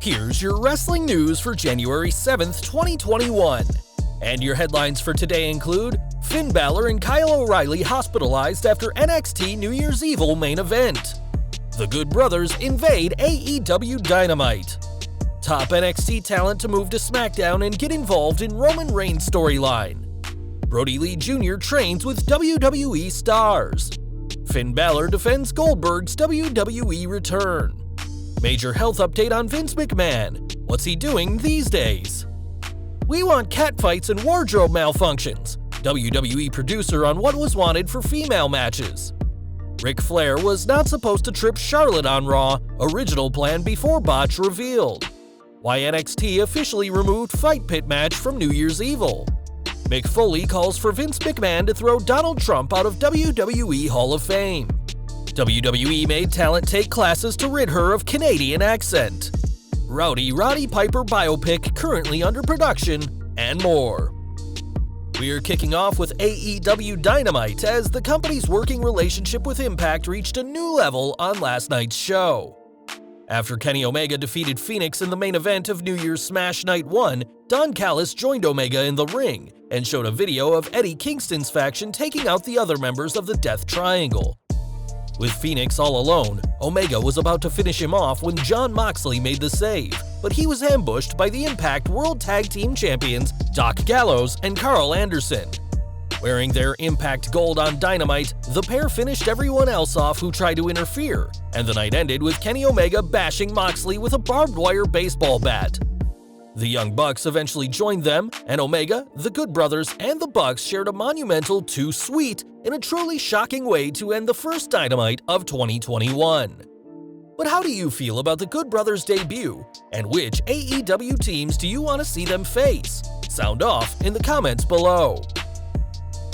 Here's your wrestling news for January 7th, 2021. And your headlines for today include Finn Balor and Kyle O'Reilly hospitalized after NXT New Year's Evil main event. The Good Brothers invade AEW Dynamite. Top NXT talent to move to Smackdown and get involved in Roman Reigns' storyline. Brodie Lee Jr. trains with WWE stars. Finn Balor defends Goldberg's WWE return. Major health update on Vince McMahon. What's he doing these days? We want catfights and wardrobe malfunctions. WWE producer on what was wanted for female matches. Ric Flair was not supposed to trip Charlotte on Raw. Original plan before Botch revealed. Why NXT officially removed Fight Pit match from New Year's Evil. Mick Foley calls for Vince McMahon to throw Donald Trump out of WWE Hall of Fame. WWE made talent take classes to rid her of Canadian accent. Roddy Piper biopic currently under production, and more. We're kicking off with AEW Dynamite as the company's working relationship with Impact reached a new level on last night's show. After Kenny Omega defeated Phoenix in the main event of New Year's Smash Night 1, Don Callis joined Omega in the ring and showed a video of Eddie Kingston's faction taking out the other members of the Death Triangle. With Phoenix all alone, Omega was about to finish him off when Jon Moxley made the save, but he was ambushed by the Impact World Tag Team Champions Doc Gallows and Carl Anderson. Wearing their Impact gold on Dynamite, the pair finished everyone else off who tried to interfere, and the night ended with Kenny Omega bashing Moxley with a barbed wire baseball bat. The Young Bucks eventually joined them, and Omega, the Good Brothers, and the Bucks shared a monumental "Too Sweet" in a truly shocking way to end the first Dynamite of 2021. But how do you feel about the Good Brothers' debut, and which AEW teams do you want to see them face? Sound off in the comments below.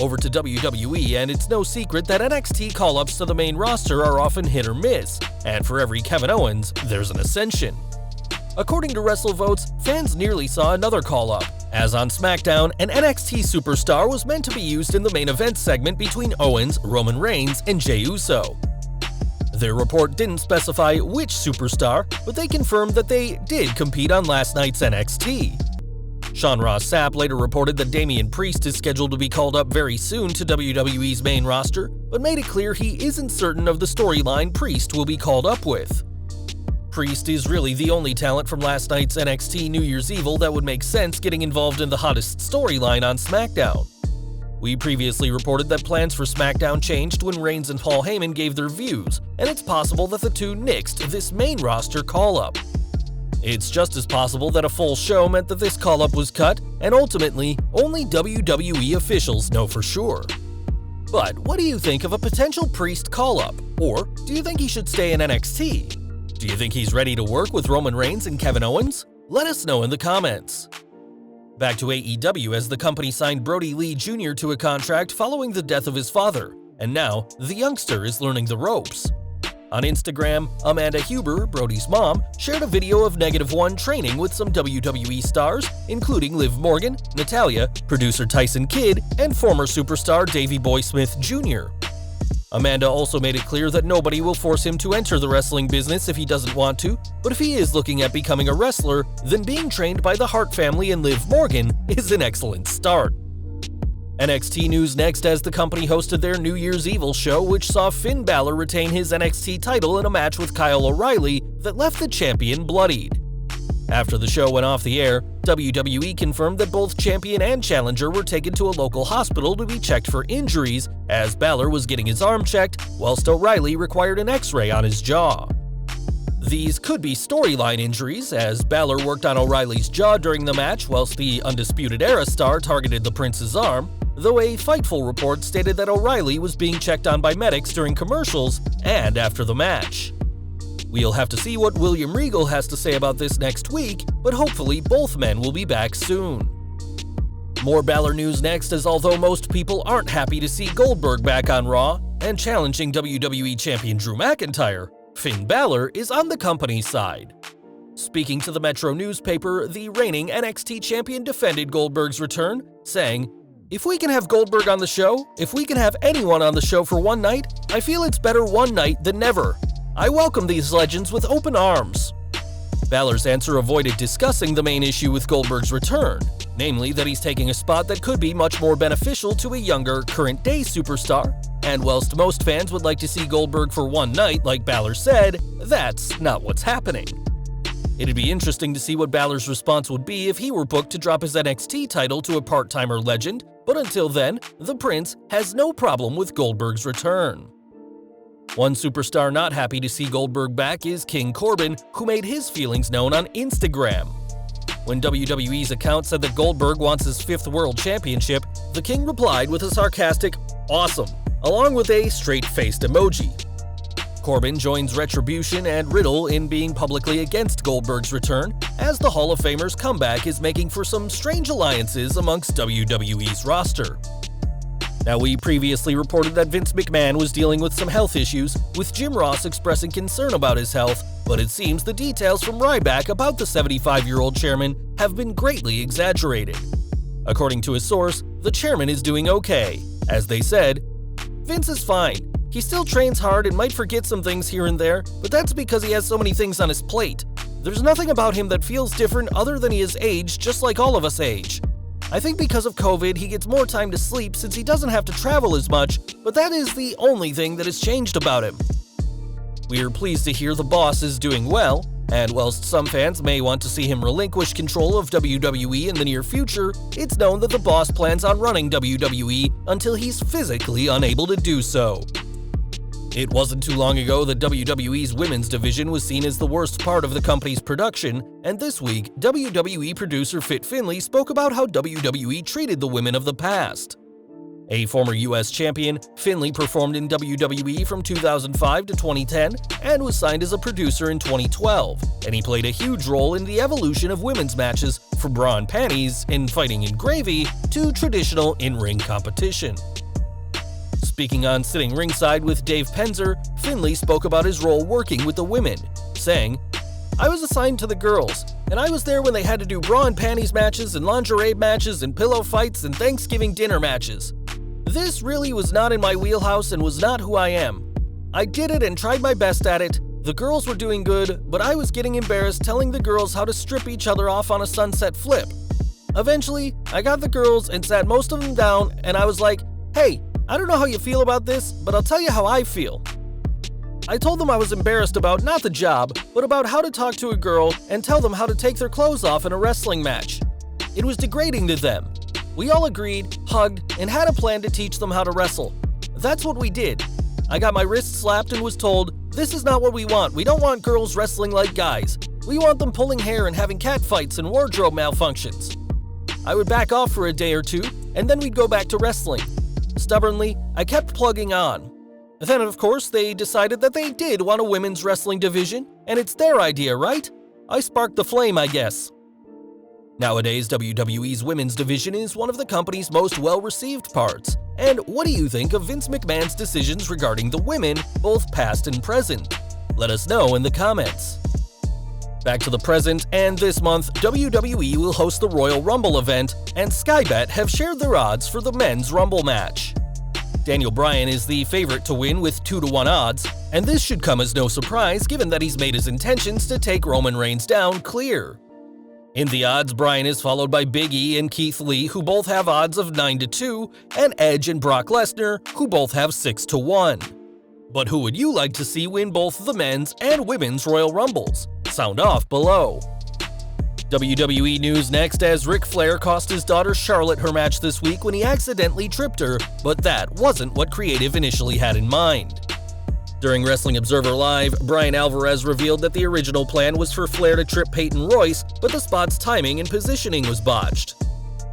Over to WWE, and it's no secret that NXT call-ups to the main roster are often hit or miss, and for every Kevin Owens, there's an Ascension. According to WrestleVotes, fans nearly saw another call-up, as on SmackDown, an NXT superstar was meant to be used in the main event segment between Owens, Roman Reigns, and Jey Uso. Their report didn't specify which superstar, but they confirmed that they did compete on last night's NXT. Sean Ross Sapp later reported that Damian Priest is scheduled to be called up very soon to WWE's main roster, but made it clear he isn't certain of the storyline Priest will be called up with. Priest is really the only talent from last night's NXT New Year's Evil that would make sense getting involved in the hottest storyline on SmackDown. We previously reported that plans for SmackDown changed when Reigns and Paul Heyman gave their views, and it's possible that the two nixed this main roster call-up. It's just as possible that a full show meant that this call-up was cut, and ultimately, only WWE officials know for sure. But what do you think of a potential Priest call-up? Or do you think he should stay in NXT? Do you think he's ready to work with Roman Reigns and Kevin Owens? Let us know in the comments. Back to AEW as the company signed Brodie Lee Jr. to a contract following the death of his father, and now the youngster is learning the ropes. On Instagram, Amanda Huber, Brodie's mom, shared a video of -1 training with some WWE stars, including Liv Morgan, Natalya, producer Tyson Kidd, and former superstar Davey Boy Smith Jr. Amanda also made it clear that nobody will force him to enter the wrestling business if he doesn't want to, but if he is looking at becoming a wrestler, then being trained by the Hart family and Liv Morgan is an excellent start. NXT news next as the company hosted their New Year's Evil show, which saw Finn Balor retain his NXT title in a match with Kyle O'Reilly that left the champion bloodied. After the show went off the air, WWE confirmed that both champion and challenger were taken to a local hospital to be checked for injuries, as Balor was getting his arm checked, whilst O'Reilly required an X-ray on his jaw. These could be storyline injuries, as Balor worked on O'Reilly's jaw during the match whilst the Undisputed Era star targeted the Prince's arm, though a Fightful report stated that O'Reilly was being checked on by medics during commercials and after the match. We'll have to see what William Regal has to say about this next week, but hopefully both men will be back soon. More Balor news next, as although most people aren't happy to see Goldberg back on Raw and challenging WWE Champion Drew McIntyre, Finn Balor is on the company's side. Speaking to the Metro newspaper, the reigning NXT champion defended Goldberg's return, saying, "If we can have Goldberg on the show, if we can have anyone on the show for one night, I feel it's better one night than never. I welcome these legends with open arms." Balor's answer avoided discussing the main issue with Goldberg's return, namely that he's taking a spot that could be much more beneficial to a younger, current-day superstar, and whilst most fans would like to see Goldberg for one night like Balor said, that's not what's happening. It'd be interesting to see what Balor's response would be if he were booked to drop his NXT title to a part-timer legend, but until then, the Prince has no problem with Goldberg's return. One superstar not happy to see Goldberg back is King Corbin, who made his feelings known on Instagram. When WWE's account said that Goldberg wants his 5th World Championship, the King replied with a sarcastic, "Awesome," along with a straight-faced emoji. Corbin joins Retribution and Riddle in being publicly against Goldberg's return, as the Hall of Famer's comeback is making for some strange alliances amongst WWE's roster. Now, we previously reported that Vince McMahon was dealing with some health issues, with Jim Ross expressing concern about his health, but it seems the details from Ryback about the 75-year-old chairman have been greatly exaggerated. According to a source, the chairman is doing okay. As they said, "Vince is fine. He still trains hard and might forget some things here and there, but that's because he has so many things on his plate. There's nothing about him that feels different other than he has aged just like all of us age. I think because of COVID, he gets more time to sleep since he doesn't have to travel as much, but that is the only thing that has changed about him." We are pleased to hear the boss is doing well, and whilst some fans may want to see him relinquish control of WWE in the near future, it's known that the boss plans on running WWE until he's physically unable to do so. It wasn't too long ago that WWE's women's division was seen as the worst part of the company's production, and this week, WWE producer Fit Finlay spoke about how WWE treated the women of the past. A former US champion, Finlay performed in WWE from 2005 to 2010 and was signed as a producer in 2012, and he played a huge role in the evolution of women's matches from bra and panties and fighting in gravy to traditional in-ring competition. Speaking on Sitting Ringside with Dave Penzer, Finlay spoke about his role working with the women, saying, "I was assigned to the girls, and I was there when they had to do bra and panties matches and lingerie matches and pillow fights and Thanksgiving dinner matches. This really was not in my wheelhouse and was not who I am. I did it and tried my best at it. The girls were doing good, but I was getting embarrassed telling the girls how to strip each other off on a sunset flip. Eventually, I got the girls and sat most of them down, and I was like, hey, I don't know how you feel about this, but I'll tell you how I feel. I told them I was embarrassed about not the job, but about how to talk to a girl and tell them how to take their clothes off in a wrestling match. It was degrading to them. We all agreed, hugged, and had a plan to teach them how to wrestle. That's what we did. I got my wrist slapped and was told, this is not what we want. We don't want girls wrestling like guys. We want them pulling hair and having catfights and wardrobe malfunctions. I would back off for a day or two, and then we'd go back to wrestling. Stubbornly, I kept plugging on. Then, of course, they decided that they did want a women's wrestling division, and it's their idea, right? I sparked the flame, I guess. Nowadays, WWE's women's division is one of the company's most well-received parts. And what do you think of Vince McMahon's decisions regarding the women, both past and present? Let us know in the comments. Back to the present, and this month, WWE will host the Royal Rumble event, and Skybet have shared their odds for the men's Rumble match. Daniel Bryan is the favorite to win with 2-to-1 odds, and this should come as no surprise given that he's made his intentions to take Roman Reigns down clear. In the odds, Bryan is followed by Big E and Keith Lee, who both have odds of 9-2, and Edge and Brock Lesnar, who both have 6-1. But who would you like to see win both the men's and women's Royal Rumbles? Sound off below. WWE news next, as Ric Flair cost his daughter Charlotte her match this week when he accidentally tripped her, but that wasn't what Creative initially had in mind. During Wrestling Observer Live, Bryan Alvarez revealed that the original plan was for Flair to trip Peyton Royce, but the spot's timing and positioning was botched.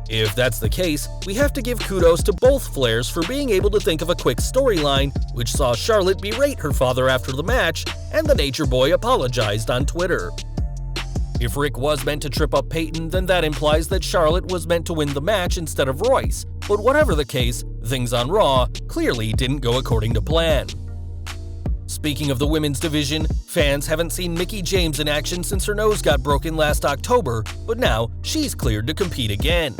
If that's the case, we have to give kudos to both Flairs for being able to think of a quick storyline, which saw Charlotte berate her father after the match, and the Nature Boy apologized on Twitter. If Rick was meant to trip up Peyton, then that implies that Charlotte was meant to win the match instead of Royce, but whatever the case, things on Raw clearly didn't go according to plan. Speaking of the women's division, fans haven't seen Mickie James in action since her nose got broken last October, but now she's cleared to compete again.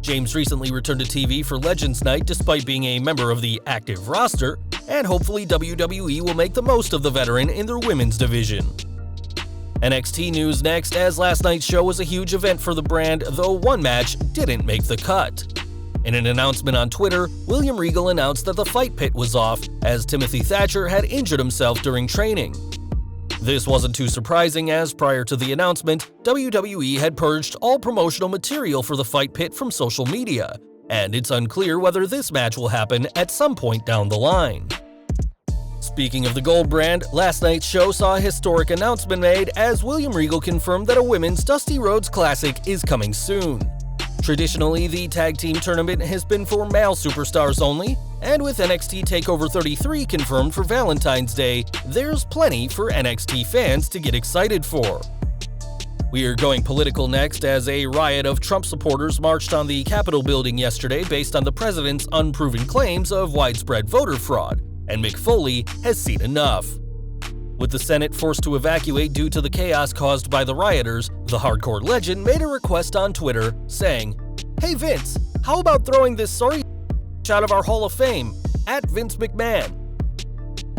James recently returned to TV for Legends Night despite being a member of the active roster, and hopefully WWE will make the most of the veteran in their women's division. NXT news next, as last night's show was a huge event for the brand, though one match didn't make the cut. In an announcement on Twitter, William Regal announced that the fight pit was off, as Timothy Thatcher had injured himself during training. This wasn't too surprising, as prior to the announcement, WWE had purged all promotional material for the fight pit from social media, and it's unclear whether this match will happen at some point down the line. Speaking of the Gold brand, last night's show saw a historic announcement made as William Regal confirmed that a women's Dusty Rhodes Classic is coming soon. Traditionally, the tag team tournament has been for male superstars only, and with NXT TakeOver 33 confirmed for Valentine's Day, there's plenty for NXT fans to get excited for. We're going political next, as a riot of Trump supporters marched on the Capitol building yesterday based on the president's unproven claims of widespread voter fraud, and Mick Foley has seen enough. With the Senate forced to evacuate due to the chaos caused by the rioters, the hardcore legend made a request on Twitter, saying, "Hey Vince, how about throwing this sorry out of our Hall of Fame, at Vince McMahon?"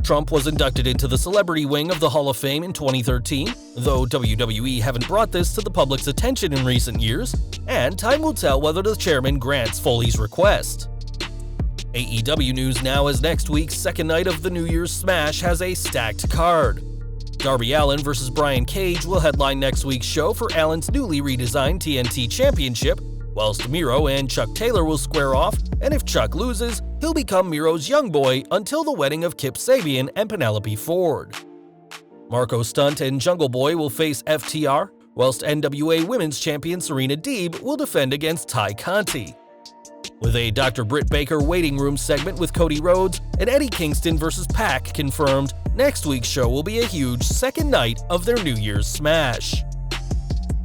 Trump was inducted into the celebrity wing of the Hall of Fame in 2013, though WWE haven't brought this to the public's attention in recent years, and time will tell whether the chairman grants Foley's request. AEW news now, as next week's second night of the New Year's Smash has a stacked card. Darby Allin vs. Brian Cage will headline next week's show for Allin's newly redesigned TNT Championship, whilst Miro and Chuck Taylor will square off, and if Chuck loses, he'll become Miro's young boy until the wedding of Kip Sabian and Penelope Ford. Marco Stunt and Jungle Boy will face FTR, whilst NWA Women's Champion Serena Deeb will defend against Ty Conti. With a Dr. Britt Baker waiting room segment with Cody Rhodes and Eddie Kingston vs. Pac confirmed, next week's show will be a huge second night of their New Year's Smash.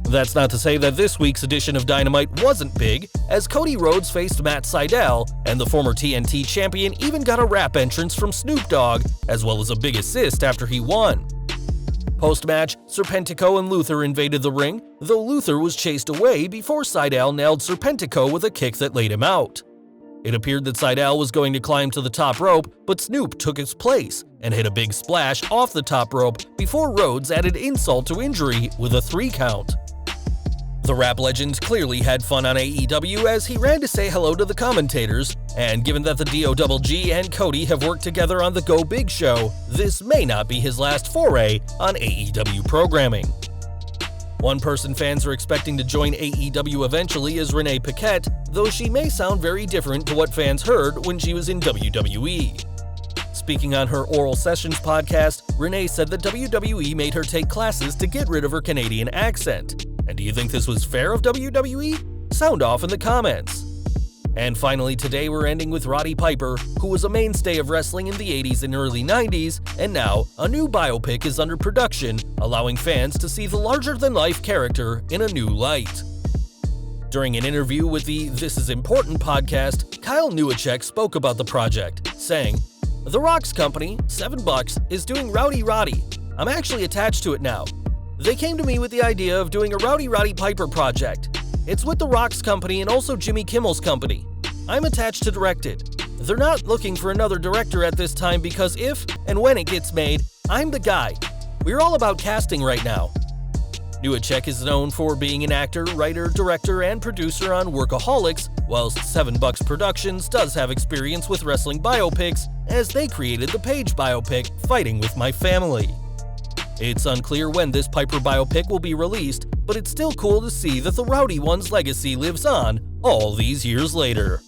That's not to say that this week's edition of Dynamite wasn't big, as Cody Rhodes faced Matt Sydal, and the former TNT champion even got a rap entrance from Snoop Dogg, as well as a big assist after he won. Post-match, Serpentico and Luther invaded the ring, though Luther was chased away before Sydal nailed Serpentico with a kick that laid him out. It appeared that Sydal was going to climb to the top rope, but Snoop took his place and hit a big splash off the top rope before Rhodes added insult to injury with a 3 count. The rap legend clearly had fun on AEW as he ran to say hello to the commentators, and given that the DOGG and Cody have worked together on the Go Big show, this may not be his last foray on AEW programming. One person fans are expecting to join AEW eventually is Renee Paquette, though she may sound very different to what fans heard when she was in WWE. Speaking on her Oral Sessions podcast, Renee said that WWE made her take classes to get rid of her Canadian accent. And do you think this was fair of WWE? Sound off in the comments. And finally today we're ending with Roddy Piper, who was a mainstay of wrestling in the 80s and early 90s, and now a new biopic is under production, allowing fans to see the larger-than-life character in a new light. During an interview with the This Is Important podcast, Kyle Newacek spoke about the project, saying, "The Rock's company, $7, is doing Rowdy Roddy. I'm actually attached to it now. They came to me with the idea of doing a Roddy Piper project. It's with The Rock's company and also Jimmy Kimmel's company. I'm attached to direct it. They're not looking for another director at this time because if and when it gets made, I'm the guy. We're all about casting right now." Newacek is known for being an actor, writer, director, and producer on Workaholics, whilst $7 Productions does have experience with wrestling biopics, as they created the Paige biopic, Fighting With My Family. It's unclear when this Piper biopic will be released, but it's still cool to see that the Rowdy one's legacy lives on all these years later.